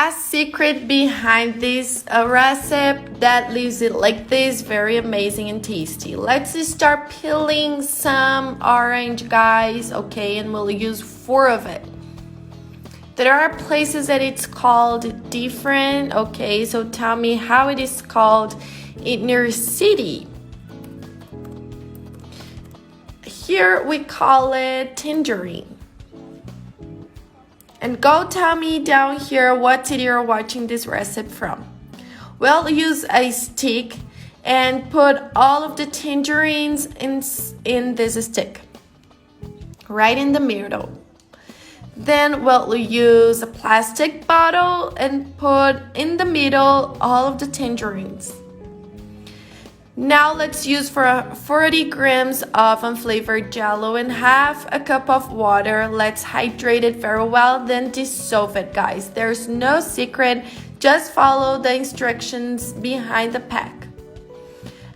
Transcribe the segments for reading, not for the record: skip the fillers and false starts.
last secret behind this recipe that leaves it like this, very amazing and tasty. Let's start peeling some orange, guys, okay, and we'll use 4 of it. There are places that it's called different, okay, so tell me how it is called in your city. Here we call it tangerine. And go tell me down here what city you're watching this recipe from. We'll use a stick and put all of the tangerines in this stick, right in the middle. Then we'll use a plastic bottle and put in the middle all of the tangerines. Now let's use for 40 grams of unflavored jello and half a cup of water. Let's hydrate it very well, then dissolve it, guys. There's no secret, just follow the instructions behind the pack.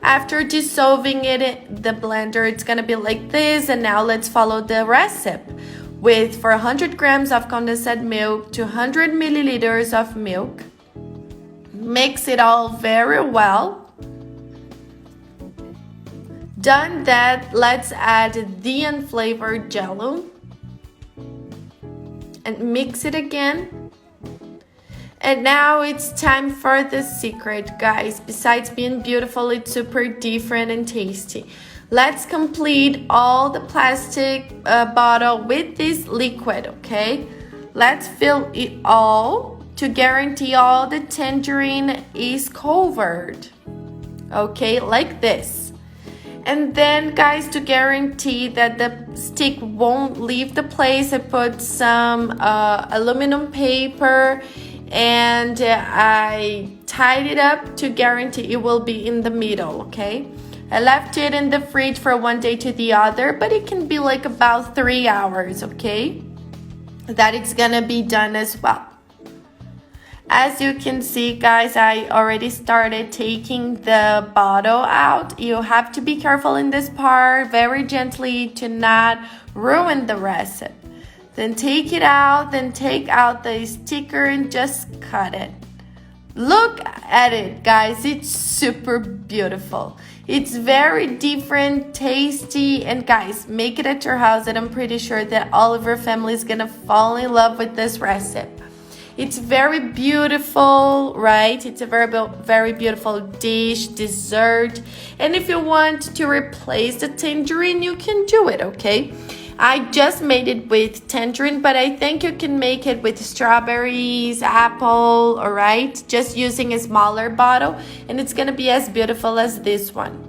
After dissolving it in the blender, it's gonna be like this, and now let's follow the recipe. With for 100 grams of condensed milk, 200 milliliters of milk. Mix it all very well. Done that, let's add the unflavored jello and mix it again. And now it's time for the secret, guys. Besides being beautiful, it's super different and tasty. Let's complete all the plastic bottle with this liquid, okay? Let's fill it all to guarantee all the tangerine is covered, okay, like this. And then, guys, to guarantee that the stick won't leave the place, I put some aluminum paper and I tied it up to guarantee it will be in the middle, okay? I left it in the fridge for one day to the other, but it can be like about 3 hours, okay? That it's gonna be done as well. As you can see, guys, I already started taking the bottle out. You have to be careful in this part, very gently, to not ruin the recipe. Then take it out, then take out the sticker and just cut it. Look at it, guys, it's super beautiful. It's very different, tasty, and guys, make it at your house, and I'm pretty sure that all of your family is gonna fall in love with this recipe. It's very beautiful, right? It's a very beautiful dish, dessert. And if you want to replace the tangerine, you can do it, okay? I just made it with tangerine, but I think you can make it with strawberries, apple, all right? Just using a smaller bottle, and it's gonna be as beautiful as this one.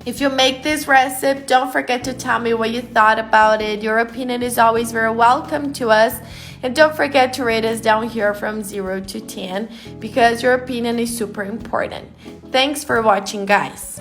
If you make this recipe, don't forget to tell me what you thought about it. Your opinion is always very welcome to us. And don't forget to rate us down here from 0 to 10 because your opinion is super important. Thanks for watching, guys.